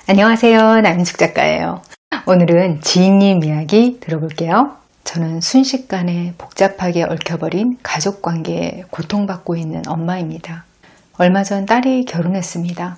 안녕하세요. 남인숙 작가예요. 오늘은 지인님 이야기 들어볼게요. 저는 순식간에 복잡하게 얽혀버린 가족관계에 고통받고 있는 엄마입니다. 얼마 전 딸이 결혼했습니다.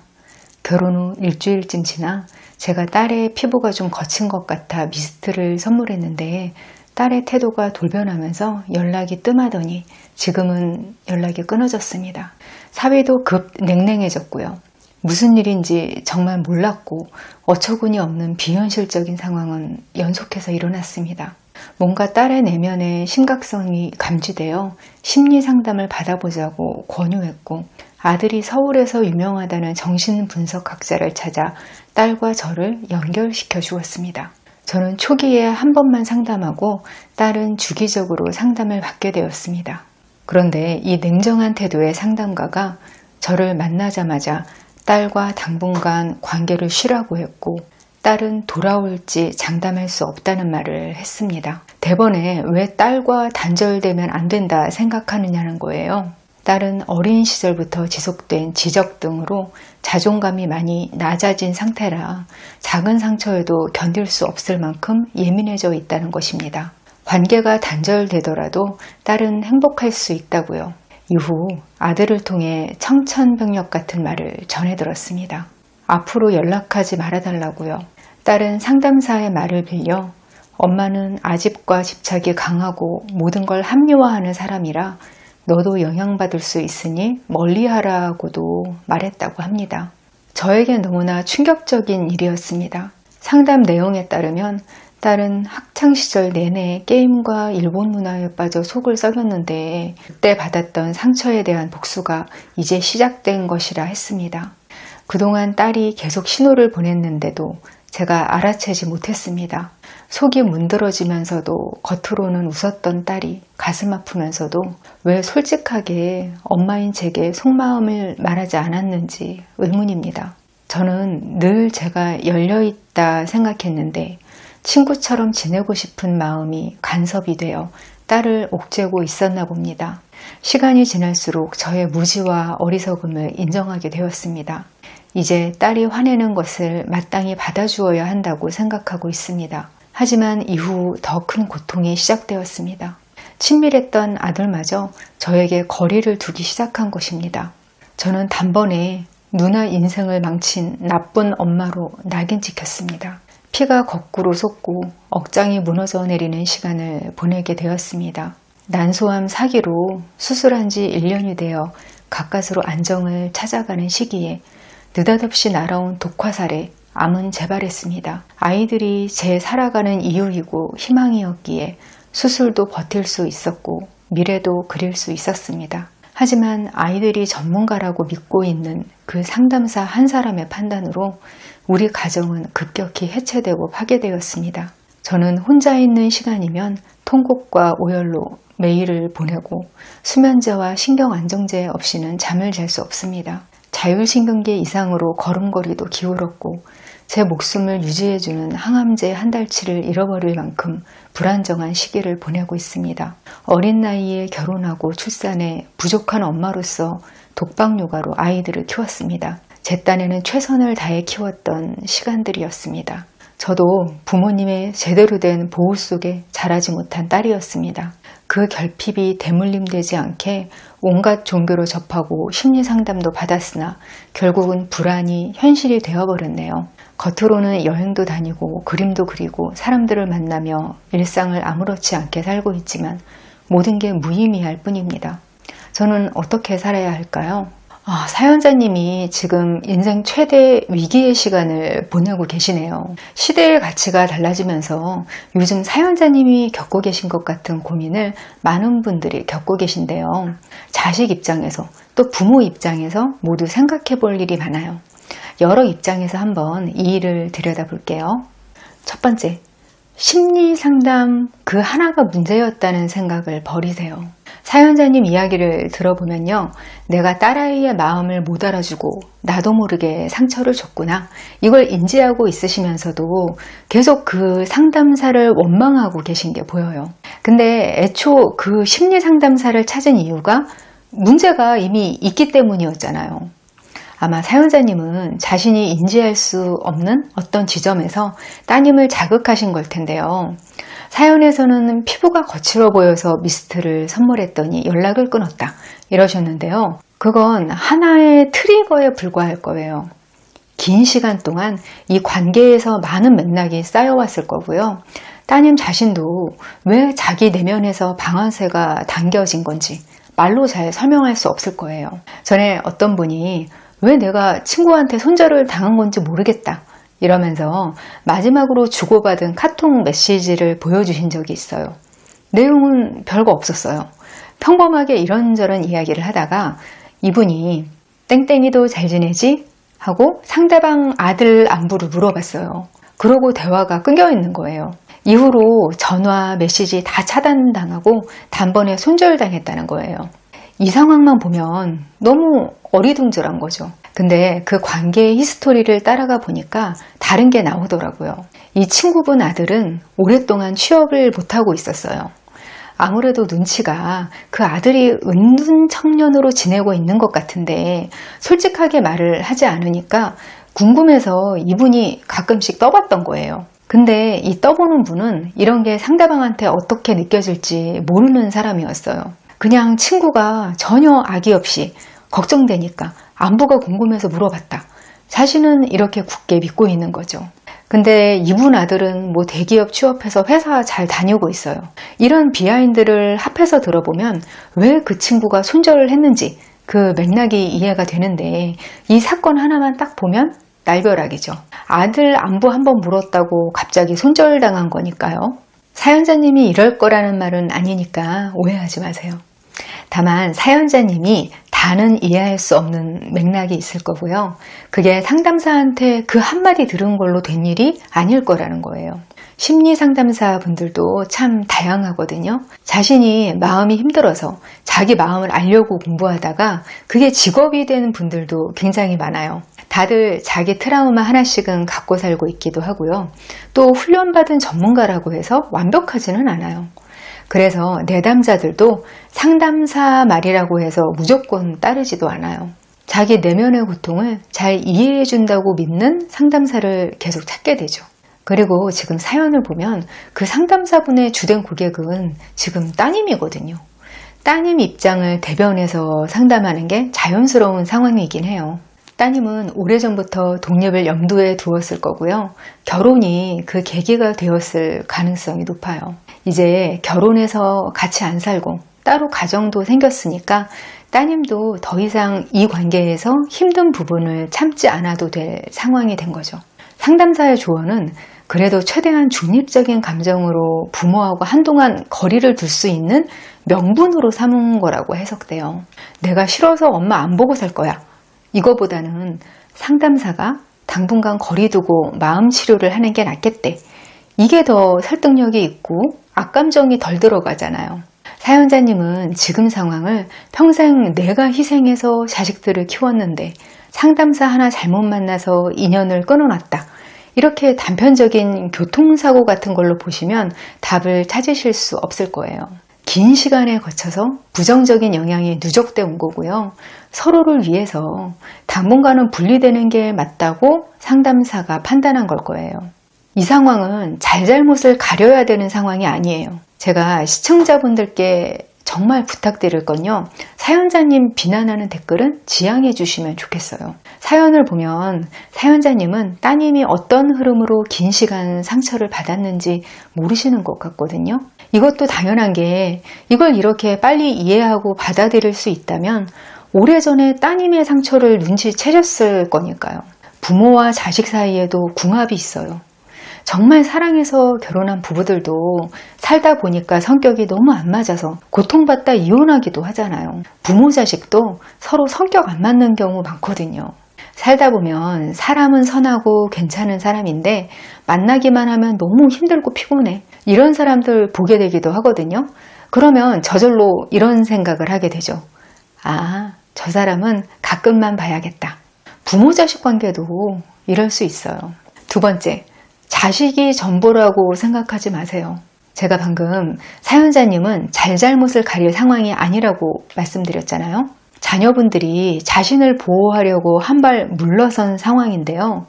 결혼 후 일주일쯤 지나 제가 딸의 피부가 좀 거친 것 같아 미스트를 선물했는데 딸의 태도가 돌변하면서 연락이 뜸하더니 지금은 연락이 끊어졌습니다. 사위도 급 냉랭해졌고요. 무슨 일인지 정말 몰랐고 어처구니 없는 비현실적인 상황은 연속해서 일어났습니다. 뭔가 딸의 내면의 심각성이 감지되어 심리상담을 받아보자고 권유했고 아들이 서울에서 유명하다는 정신분석학자를 찾아 딸과 저를 연결시켜 주었습니다. 저는 초기에 한 번만 상담하고 딸은 주기적으로 상담을 받게 되었습니다. 그런데 이 냉정한 태도의 상담가가 저를 만나자마자 딸과 당분간 관계를 쉬라고 했고 딸은 돌아올지 장담할 수 없다는 말을 했습니다. 대번에 왜 딸과 단절되면 안 된다 생각하느냐는 거예요. 딸은 어린 시절부터 지속된 지적 등으로 자존감이 많이 낮아진 상태라 작은 상처에도 견딜 수 없을 만큼 예민해져 있다는 것입니다. 관계가 단절되더라도 딸은 행복할 수 있다고요. 이후 아들을 통해 청천벽력 같은 말을 전해 들었습니다. 앞으로 연락하지 말아달라고요. 딸은 상담사의 말을 빌려 엄마는 아집과 집착이 강하고 모든 걸 합리화하는 사람이라 너도 영향받을 수 있으니 멀리하라고도 말했다고 합니다. 저에게 너무나 충격적인 일이었습니다. 상담 내용에 따르면 딸은 학창시절 내내 게임과 일본 문화에 빠져 속을 썩였는데 그때 받았던 상처에 대한 복수가 이제 시작된 것이라 했습니다. 그동안 딸이 계속 신호를 보냈는데도 제가 알아채지 못했습니다. 속이 문드러지면서도 겉으로는 웃었던 딸이 가슴 아프면서도 왜 솔직하게 엄마인 제게 속마음을 말하지 않았는지 의문입니다. 저는 늘 제가 열려있다 생각했는데 친구처럼 지내고 싶은 마음이 간섭이 되어 딸을 옥죄고 있었나 봅니다. 시간이 지날수록 저의 무지와 어리석음을 인정하게 되었습니다. 이제 딸이 화내는 것을 마땅히 받아주어야 한다고 생각하고 있습니다. 하지만 이후 더 큰 고통이 시작되었습니다. 친밀했던 아들마저 저에게 거리를 두기 시작한 것입니다. 저는 단번에 누나 인생을 망친 나쁜 엄마로 낙인 찍혔습니다. 피가 거꾸로 솟고 억장이 무너져 내리는 시간을 보내게 되었습니다. 난소암 사기로 수술한 지 1년이 되어 가까스로 안정을 찾아가는 시기에 느닷없이 날아온 독화살에 암은 재발했습니다. 아이들이 제 살아가는 이유이고 희망이었기에 수술도 버틸 수 있었고 미래도 그릴 수 있었습니다. 하지만 아이들이 전문가라고 믿고 있는 그 상담사 한 사람의 판단으로 우리 가정은 급격히 해체되고 파괴되었습니다. 저는 혼자 있는 시간이면 통곡과 오열로 메일을 보내고 수면제와 신경안정제 없이는 잠을 잘 수 없습니다. 자율신경계 이상으로 걸음걸이도 기울었고 제 목숨을 유지해주는 항암제 한 달치를 잃어버릴 만큼 불안정한 시기를 보내고 있습니다. 어린 나이에 결혼하고 출산해 부족한 엄마로서 독박육아로 아이들을 키웠습니다. 제 딴에는 최선을 다해 키웠던 시간들이었습니다. 저도 부모님의 제대로 된 보호 속에 자라지 못한 딸이었습니다. 그 결핍이 대물림되지 않게 온갖 종교로 접하고 심리상담도 받았으나 결국은 불안이 현실이 되어버렸네요. 겉으로는 여행도 다니고 그림도 그리고 사람들을 만나며 일상을 아무렇지 않게 살고 있지만 모든 게 무의미할 뿐입니다. 저는 어떻게 살아야 할까요? 사연자님이 지금 인생 최대 위기의 시간을 보내고 계시네요. 시대의 가치가 달라지면서 요즘 사연자님이 겪고 계신 것 같은 고민을 많은 분들이 겪고 계신데요. 자식 입장에서 또 부모 입장에서 모두 생각해 볼 일이 많아요. 여러 입장에서 한번 이 일을 들여다볼게요. 첫 번째, 심리 상담 그 하나가 문제였다는 생각을 버리세요. 사연자님 이야기를 들어보면요. 내가 딸아이의 마음을 못 알아주고 나도 모르게 상처를 줬구나. 이걸 인지하고 있으시면서도 계속 그 상담사를 원망하고 계신 게 보여요. 근데 애초 그 심리 상담사를 찾은 이유가 문제가 이미 있기 때문이었잖아요. 아마 사연자님은 자신이 인지할 수 없는 어떤 지점에서 따님을 자극하신 걸 텐데요. 사연에서는 피부가 거칠어 보여서 미스트를 선물했더니 연락을 끊었다 이러셨는데요. 그건 하나의 트리거에 불과할 거예요. 긴 시간 동안 이 관계에서 많은 맥락이 쌓여왔을 거고요. 따님 자신도 왜 자기 내면에서 방아쇠가 당겨진 건지 말로 잘 설명할 수 없을 거예요. 전에 어떤 분이 왜 내가 친구한테 손절을 당한 건지 모르겠다 이러면서 마지막으로 주고받은 카톡 메시지를 보여주신 적이 있어요. 내용은 별거 없었어요. 평범하게 이런저런 이야기를 하다가 이분이 땡땡이도 잘 지내지? 하고 상대방 아들 안부를 물어봤어요. 그러고 대화가 끊겨 있는 거예요. 이후로 전화, 메시지 다 차단당하고 단번에 손절당했다는 거예요. 이 상황만 보면 너무 어리둥절한 거죠. 근데 그 관계의 히스토리를 따라가 보니까 다른 게 나오더라고요. 이 친구분 아들은 오랫동안 취업을 못하고 있었어요. 아무래도 눈치가 그 아들이 은둔 청년으로 지내고 있는 것 같은데 솔직하게 말을 하지 않으니까 궁금해서 이분이 가끔씩 떠봤던 거예요. 근데 이 떠보는 분은 이런 게 상대방한테 어떻게 느껴질지 모르는 사람이었어요. 그냥 친구가 전혀 악의 없이 걱정되니까 안부가 궁금해서 물어봤다. 자신은 이렇게 굳게 믿고 있는 거죠. 근데 이분 아들은 뭐 대기업 취업해서 회사 잘 다니고 있어요. 이런 비하인드를 합해서 들어보면 왜 그 친구가 손절을 했는지 그 맥락이 이해가 되는데 이 사건 하나만 딱 보면 날벼락이죠. 아들 안부 한번 물었다고 갑자기 손절당한 거니까요. 사연자님이 이럴 거라는 말은 아니니까 오해하지 마세요. 다만 사연자님이 다는 이해할 수 없는 맥락이 있을 거고요. 그게 상담사한테 그 한마디 들은 걸로 된 일이 아닐 거라는 거예요. 심리 상담사 분들도 참 다양하거든요. 자신이 마음이 힘들어서 자기 마음을 알려고 공부하다가 그게 직업이 되는 분들도 굉장히 많아요. 다들 자기 트라우마 하나씩은 갖고 살고 있기도 하고요. 또 훈련받은 전문가라고 해서 완벽하지는 않아요. 그래서 내담자들도 상담사 말이라고 해서 무조건 따르지도 않아요. 자기 내면의 고통을 잘 이해해 준다고 믿는 상담사를 계속 찾게 되죠. 그리고 지금 사연을 보면 그 상담사분의 주된 고객은 지금 따님이거든요. 따님 입장을 대변해서 상담하는 게 자연스러운 상황이긴 해요. 따님은 오래전부터 독립을 염두에 두었을 거고요. 결혼이 그 계기가 되었을 가능성이 높아요. 이제 결혼해서 같이 안 살고 따로 가정도 생겼으니까 따님도 더 이상 이 관계에서 힘든 부분을 참지 않아도 될 상황이 된 거죠. 상담사의 조언은 그래도 최대한 중립적인 감정으로 부모하고 한동안 거리를 둘 수 있는 명분으로 삼은 거라고 해석돼요. 내가 싫어서 엄마 안 보고 살 거야. 이거보다는 상담사가 당분간 거리 두고 마음 치료를 하는 게 낫겠대. 이게 더 설득력이 있고 악감정이 덜 들어가잖아요. 사연자님은 지금 상황을 평생 내가 희생해서 자식들을 키웠는데 상담사 하나 잘못 만나서 인연을 끊어놨다. 이렇게 단편적인 교통사고 같은 걸로 보시면 답을 찾으실 수 없을 거예요. 긴 시간에 거쳐서 부정적인 영향이 누적돼 온 거고요. 서로를 위해서 당분간은 분리되는 게 맞다고 상담사가 판단한 걸 거예요. 이 상황은 잘잘못을 가려야 되는 상황이 아니에요. 제가 시청자분들께 정말 부탁드릴 건요. 사연자님 비난하는 댓글은 지양해 주시면 좋겠어요. 사연을 보면 사연자님은 따님이 어떤 흐름으로 긴 시간 상처를 받았는지 모르시는 것 같거든요. 이것도 당연한 게 이걸 이렇게 빨리 이해하고 받아들일 수 있다면 오래전에 따님의 상처를 눈치채셨을 거니까요. 부모와 자식 사이에도 궁합이 있어요. 정말 사랑해서 결혼한 부부들도 살다 보니까 성격이 너무 안 맞아서 고통받다 이혼하기도 하잖아요. 부모 자식도 서로 성격 안 맞는 경우 많거든요. 살다 보면 사람은 선하고 괜찮은 사람인데 만나기만 하면 너무 힘들고 피곤해. 이런 사람들 보게 되기도 하거든요. 그러면 저절로 이런 생각을 하게 되죠. 아, 저 사람은 가끔만 봐야겠다. 부모 자식 관계도 이럴 수 있어요. 두 번째, 자식이 전부라고 생각하지 마세요. 제가 방금 사연자님은 잘잘못을 가릴 상황이 아니라고 말씀드렸잖아요. 자녀분들이 자신을 보호하려고 한 발 물러선 상황인데요.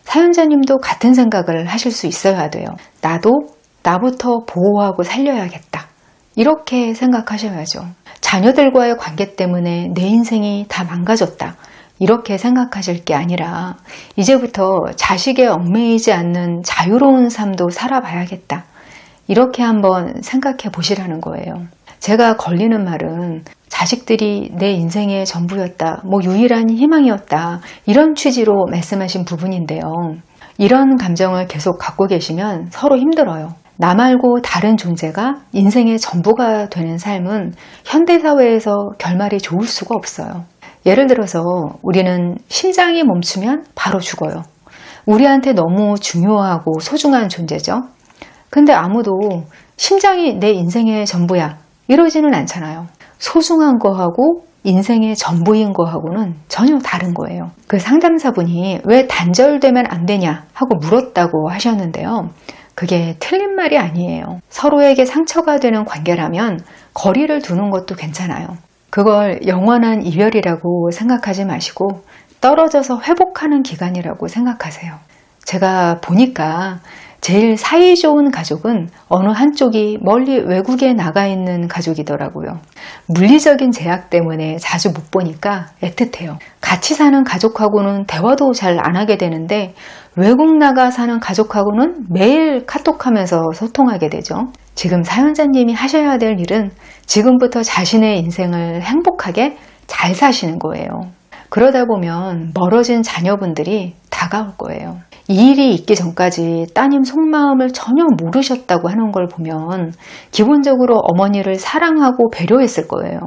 사연자님도 같은 생각을 하실 수 있어야 돼요. 나도 나부터 보호하고 살려야겠다. 이렇게 생각하셔야죠. 자녀들과의 관계 때문에 내 인생이 다 망가졌다. 이렇게 생각하실 게 아니라 이제부터 자식에 얽매이지 않는 자유로운 삶도 살아봐야겠다. 이렇게 한번 생각해 보시라는 거예요. 제가 걸리는 말은 자식들이 내 인생의 전부였다, 유일한 희망이었다, 이런 취지로 말씀하신 부분인데요. 이런 감정을 계속 갖고 계시면 서로 힘들어요. 나 말고 다른 존재가 인생의 전부가 되는 삶은 현대사회에서 결말이 좋을 수가 없어요. 예를 들어서 우리는 심장이 멈추면 바로 죽어요. 우리한테 너무 중요하고 소중한 존재죠. 근데 아무도 심장이 내 인생의 전부야 이러지는 않잖아요. 소중한 거하고 인생의 전부인 거하고는 전혀 다른 거예요. 그 상담사분이 왜 단절되면 안 되냐 하고 물었다고 하셨는데요. 그게 틀린 말이 아니에요. 서로에게 상처가 되는 관계라면 거리를 두는 것도 괜찮아요. 그걸 영원한 이별이라고 생각하지 마시고 떨어져서 회복하는 기간이라고 생각하세요. 제가 보니까 제일 사이 좋은 가족은 어느 한쪽이 멀리 외국에 나가 있는 가족이더라고요. 물리적인 제약 때문에 자주 못 보니까 애틋해요. 같이 사는 가족하고는 대화도 잘 안 하게 되는데 외국 나가 사는 가족하고는 매일 카톡하면서 소통하게 되죠. 지금 사연자님이 하셔야 될 일은 지금부터 자신의 인생을 행복하게 잘 사시는 거예요. 그러다 보면 멀어진 자녀분들이 다가올 거예요. 이 일이 있기 전까지 따님 속마음을 전혀 모르셨다고 하는 걸 보면 기본적으로 어머니를 사랑하고 배려했을 거예요.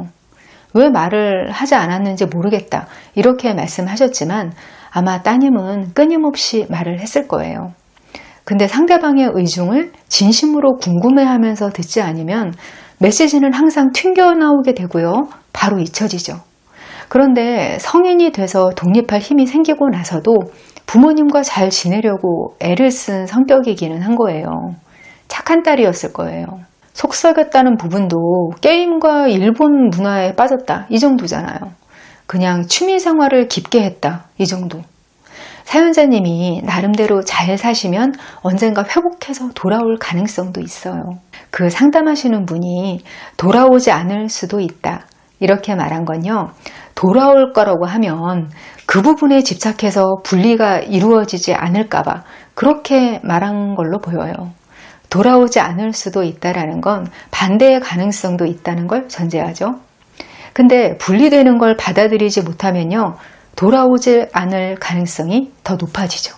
왜 말을 하지 않았는지 모르겠다 이렇게 말씀하셨지만 아마 따님은 끊임없이 말을 했을 거예요. 근데 상대방의 의중을 진심으로 궁금해하면서 듣지 않으면 메시지는 항상 튕겨나오게 되고요. 바로 잊혀지죠. 그런데 성인이 돼서 독립할 힘이 생기고 나서도 부모님과 잘 지내려고 애를 쓴 성격이기는 한 거예요. 착한 딸이었을 거예요. 속썩였다는 부분도 게임과 일본 문화에 빠졌다 이 정도잖아요. 그냥 취미 생활을 깊게 했다 이 정도. 사연자님이 나름대로 잘 사시면 언젠가 회복해서 돌아올 가능성도 있어요. 그 상담하시는 분이 돌아오지 않을 수도 있다 이렇게 말한 건요. 돌아올 거라고 하면 그 부분에 집착해서 분리가 이루어지지 않을까봐 그렇게 말한 걸로 보여요. 돌아오지 않을 수도 있다라는 건 반대의 가능성도 있다는 걸 전제하죠. 근데 분리되는 걸 받아들이지 못하면요. 돌아오지 않을 가능성이 더 높아지죠.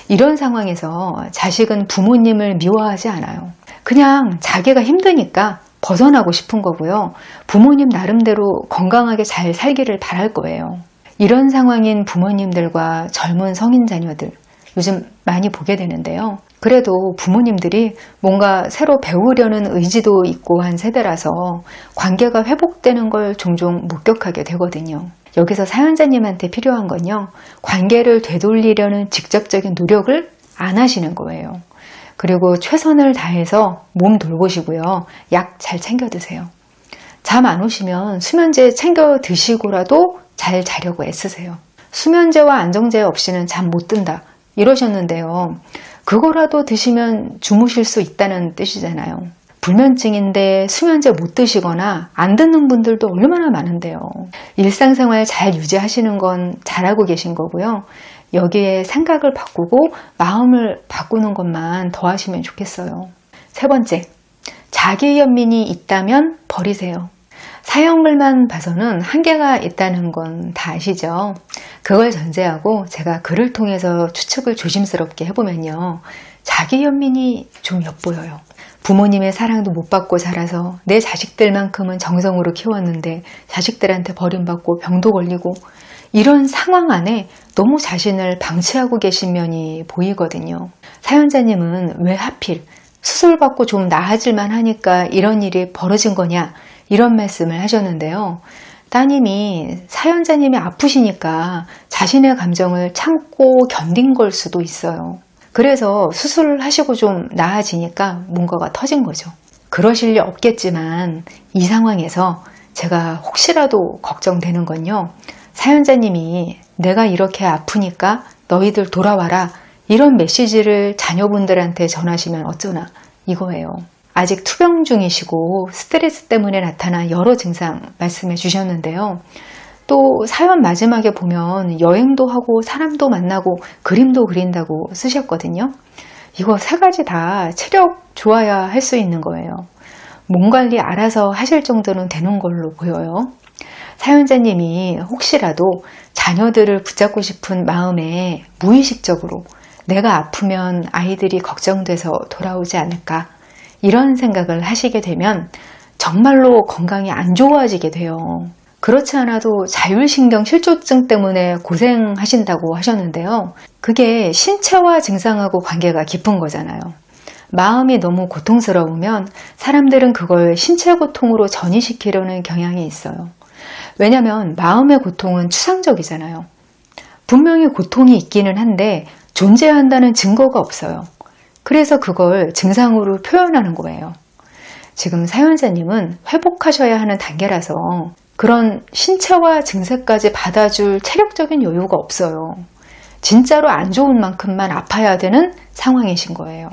이런 상황에서 자식은 부모님을 미워하지 않아요. 그냥 자기가 힘드니까 벗어나고 싶은 거고요. 부모님 나름대로 건강하게 잘 살기를 바랄 거예요. 이런 상황인 부모님들과 젊은 성인 자녀들 요즘 많이 보게 되는데요. 그래도 부모님들이 뭔가 새로 배우려는 의지도 있고 한 세대라서 관계가 회복되는 걸 종종 목격하게 되거든요. 여기서 사연자님한테 필요한 건요. 관계를 되돌리려는 직접적인 노력을 안 하시는 거예요. 그리고 최선을 다해서 몸 돌보시고요. 약 잘 챙겨 드세요. 잠 안 오시면 수면제 챙겨 드시고라도 잘 자려고 애쓰세요. 수면제와 안정제 없이는 잠 못 든다 이러셨는데요. 그거라도 드시면 주무실 수 있다는 뜻이잖아요. 불면증인데 수면제 못 드시거나 안 듣는 분들도 얼마나 많은데요. 일상생활 잘 유지하시는 건 잘하고 계신 거고요. 여기에 생각을 바꾸고 마음을 바꾸는 것만 더 하시면 좋겠어요. 세 번째, 자기 연민이 있다면 버리세요. 사연글만 봐서는 한계가 있다는 건 다 아시죠? 그걸 전제하고 제가 글을 통해서 추측을 조심스럽게 해보면요. 자기 연민이 좀 엿보여요. 부모님의 사랑도 못 받고 자라서 내 자식들만큼은 정성으로 키웠는데 자식들한테 버림받고 병도 걸리고 이런 상황 안에 너무 자신을 방치하고 계신 면이 보이거든요. 사연자님은 왜 하필 수술받고 좀 나아질만 하니까 이런 일이 벌어진 거냐 이런 말씀을 하셨는데요. 따님이 사연자님이 아프시니까 자신의 감정을 참고 견딘 걸 수도 있어요. 그래서 수술을 하시고 좀 나아지니까 뭔가가 터진 거죠. 그러실 리 없겠지만 이 상황에서 제가 혹시라도 걱정되는 건요. 사연자님이 내가 이렇게 아프니까 너희들 돌아와라 이런 메시지를 자녀분들한테 전하시면 어쩌나 이거예요. 아직 투병 중이시고 스트레스 때문에 나타난 여러 증상 말씀해 주셨는데요. 또 사연 마지막에 보면 여행도 하고 사람도 만나고 그림도 그린다고 쓰셨거든요. 이거 세 가지 다 체력 좋아야 할 수 있는 거예요. 몸 관리 알아서 하실 정도는 되는 걸로 보여요. 사연자님이 혹시라도 자녀들을 붙잡고 싶은 마음에 무의식적으로 내가 아프면 아이들이 걱정돼서 돌아오지 않을까 이런 생각을 하시게 되면 정말로 건강이 안 좋아지게 돼요. 그렇지 않아도 자율신경 실조증 때문에 고생하신다고 하셨는데요. 그게 신체화 증상하고 관계가 깊은 거잖아요. 마음이 너무 고통스러우면 사람들은 그걸 신체 고통으로 전이시키려는 경향이 있어요. 왜냐하면 마음의 고통은 추상적이잖아요. 분명히 고통이 있기는 한데 존재한다는 증거가 없어요. 그래서 그걸 증상으로 표현하는 거예요. 지금 사연자님은 회복하셔야 하는 단계라서 그런 신체화 증세까지 받아줄 체력적인 여유가 없어요. 진짜로 안 좋은 만큼만 아파야 되는 상황이신 거예요.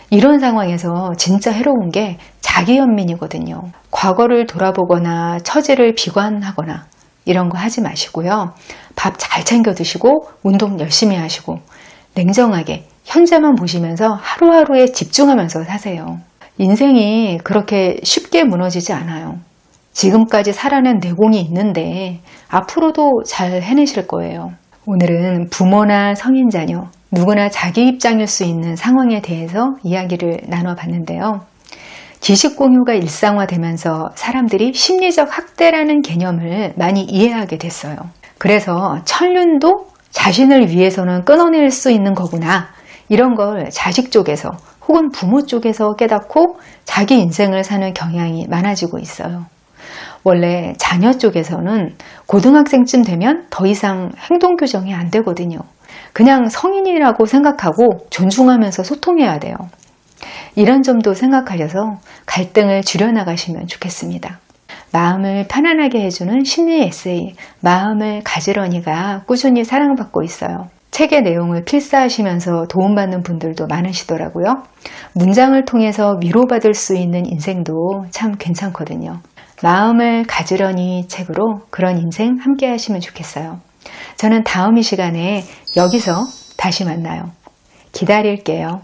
이런 상황에서 진짜 해로운 게 자기연민이거든요. 과거를 돌아보거나 처지를 비관하거나 이런 거 하지 마시고요. 밥 잘 챙겨 드시고 운동 열심히 하시고 냉정하게 현재만 보시면서 하루하루에 집중하면서 사세요. 인생이 그렇게 쉽게 무너지지 않아요. 지금까지 살아낸 내공이 있는데 앞으로도 잘 해내실 거예요. 오늘은 부모나 성인 자녀 누구나 자기 입장일 수 있는 상황에 대해서 이야기를 나눠봤는데요. 지식 공유가 일상화되면서 사람들이 심리적 학대라는 개념을 많이 이해하게 됐어요. 그래서 천륜도 자신을 위해서는 끊어낼 수 있는 거구나 이런 걸 자식 쪽에서 혹은 부모 쪽에서 깨닫고 자기 인생을 사는 경향이 많아지고 있어요. 원래 자녀 쪽에서는 고등학생쯤 되면 더 이상 행동 규정이 안 되거든요. 그냥 성인이라고 생각하고 존중하면서 소통해야 돼요. 이런 점도 생각하셔서 갈등을 줄여나가시면 좋겠습니다. 마음을 편안하게 해주는 심리 에세이 마음을 가지런히가 꾸준히 사랑받고 있어요. 책의 내용을 필사하시면서 도움받는 분들도 많으시더라고요. 문장을 통해서 위로받을 수 있는 인생도 참 괜찮거든요. 마음을 가지런히 책으로 그런 인생 함께 하시면 좋겠어요. 저는 다음 이 시간에 여기서 다시 만나요. 기다릴게요.